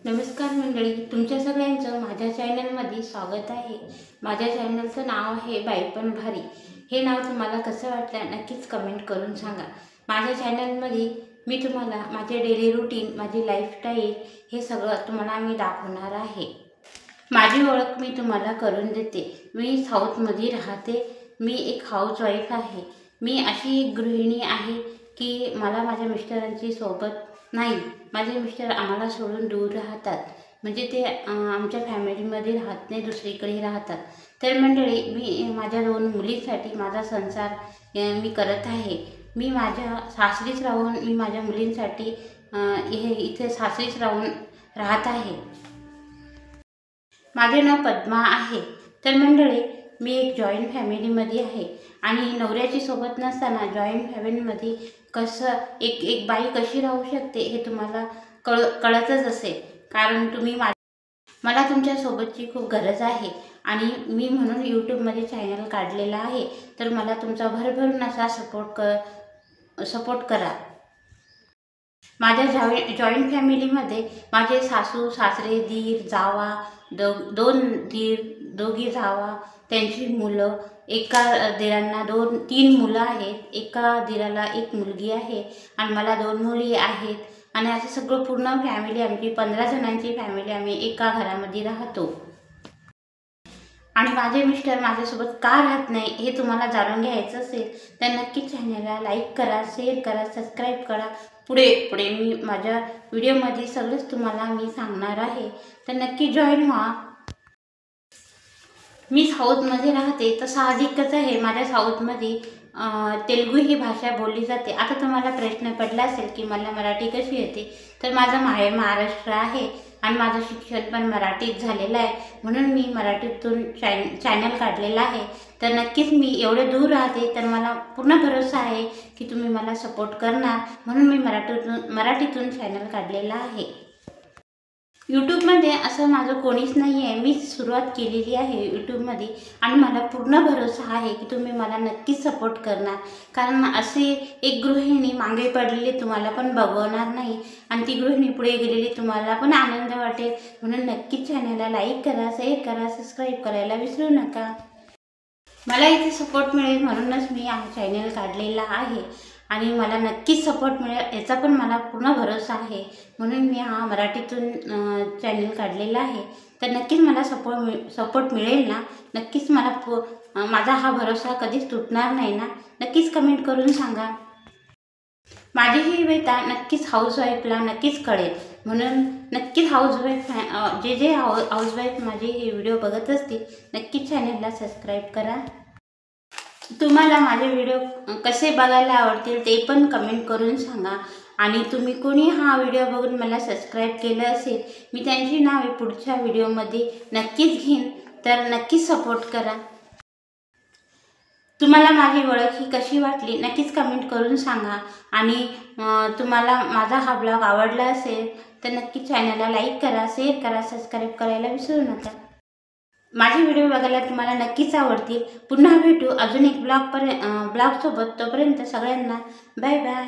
नमस्कार मंडळी, तुमच्या सगळ्यांचं माझ्या चॅनलमध्ये स्वागत आहे। माझ्या चॅनलचं नाव आहे बाई पण भारी। हे नाव तुम्हाला कसं वाटलं नक्कीच कमेंट करून सांगा। माझ्या चॅनलमध्ये मी तुम्हाला माझे डेली रूटीन, माझी लाईफस्टाईल हे सगळं तुम्हाला मी दाखवणार आहे। माझी ओळख मी तुम्हाला करून देते। मी साऊथमध्ये राहते। मी एक हाऊसवाईफ आहे। मी अशी एक गृहिणी आहे की मला माझ्या मिस्टरांची सोबत नाही। माझे मिस्टर आम्हाला सोडून दूर राहतात, म्हणजे ते आमच्या फॅमिलीमध्ये राहत नाही, दुसरीकडे राहतात। तर मंडळी, मी माझ्या 2 मुलींसाठी माझा संसार मी करत आहे। मी माझ्या सासरीच राहून मी माझ्या मुलींसाठी इथे सासरीच राहून राहत आहे। माझे नाव पद्मा आहे। तर मंडळी, मी एक जॉईंट फॅमिलीमध्ये आहे आणि नवऱ्याची सोबत नसताना जॉईंट फॅमिलीमध्ये कसं एक बाई कशी राहू शकते हे तुम्हाला कळतच असेल, कारण मला तुमच्या सोबतची खूप गरज आहे आणि मी म्हणून यूट्यूबमध्ये चॅनल काढलेला आहे। तर मला तुमचा भरभरून असा सपोर्ट करा। माझ्या जॉईंट फॅमिलीमध्ये माझे सासू सासरे, दीर जावा, 2 दीर, 2 जावा, त्यांची मुलं, एका दीरांना 3 मुलं आहेत, एका दीराला 1 मुलगी आहे आणि मला 2 मुली आहेत। आणि असं सगळं पूर्ण फॅमिली, आमची 15 जणांची फॅमिली, आम्ही एका घरामध्ये राहतो। आणि माझे मिस्टर माझ्यासोबत का राहत नाही हे तुम्हाला जाणून घ्यायचं असेल तर नक्कीच चॅनलला लाईक करा, शेअर करा, सबस्क्राईब करा। पुढे मी माझ्या व्हिडिओमध्ये सगळंच तुम्हाला मी सांगणार आहे, तर नक्की जॉईन व्हा। मी साऊथमध्ये राहते, तर साहजिकच आहे माझ्या साऊथमध्ये तेलुगू ही भाषा बोलली जाते। आता तुम्हाला प्रश्न पडला असेल की मला मराठी कशी येते, तर माझं माहेर महाराष्ट्र आहे आणि माझं शिक्षण पण मराठीत झालेलं आहे, म्हणून मी मराठीतून चॅनल काढलेला आहे। तर नक्कीच मी एवढे दूर राहते, तर मला पूर्ण भरोसा आहे की तुम्ही मला सपोर्ट करणार, म्हणून मी मराठीतून चॅनल काढलेला आहे। यूट्यूबमध्ये असं माझं कोणीच नाही आहे, मीच सुरुवात केलेली आहे यूट्यूबमध्ये आणि मला पूर्ण भरोसा आहे की तुम्ही मला नक्कीच सपोर्ट करणार, कारण असे एक गृहिणी मागे पडलेली तुम्हाला पण बघवणार नाही आणि ती गृहिणी पुढे गेलेली तुम्हाला पण आनंद वाटेल। म्हणून नक्कीच चॅनलला लाईक करा, शेअर करा, सबस्क्राईब करायला विसरू नका। मला इथे सपोर्ट मिळेल म्हणूनच मी हा चॅनल काढलेला आहे आणि मला नक्कीच सपोर्ट मिळेल याचा पण मला पूर्ण भरोसा आहे, म्हणून मी हा मराठीतून चॅनल काढलेला आहे। तर नक्कीच मला सपोर्ट मिळेल ना? नक्कीच माझा हा भरोसा कधीच तुटणार नाही ना? नक्कीच कमेंट करून सांगा। माझी ही व्यथा नक्कीच हाऊसवाईफला नक्कीच कळेल, म्हणून नक्कीच जे हाऊसवाईफ माझे हे व्हिडिओ बघत असतील नक्कीच चॅनलला सबस्क्राईब करा। तुम्हाला माझे व्हिडिओ कसे बघायला आवडतील ते पण कमेंट करून सांगा आणि तुम्ही कोणी हा व्हिडिओ बघून मला सबस्क्राईब केलं असेल, मी त्यांची नावे पुढच्या व्हिडिओमध्ये नक्कीच घेईन, तर नक्कीच सपोर्ट करा। तुम्हाला माझी ओळख ही कशी वाटली नक्कीच कमेंट करून सांगा आणि तुम्हाला माझा हा ब्लॉग आवडला असेल तर नक्की चॅनलला लाईक करा, शेअर करा, सबस्क्राईब करायला विसरू नका। माझे व्हिडिओ बघायला तुम्हाला नक्कीच आवडतील। पुन्हा भेटू अजून एक ब्लॉग सोबत। तोपर्यंत सगळ्यांना बाय बाय।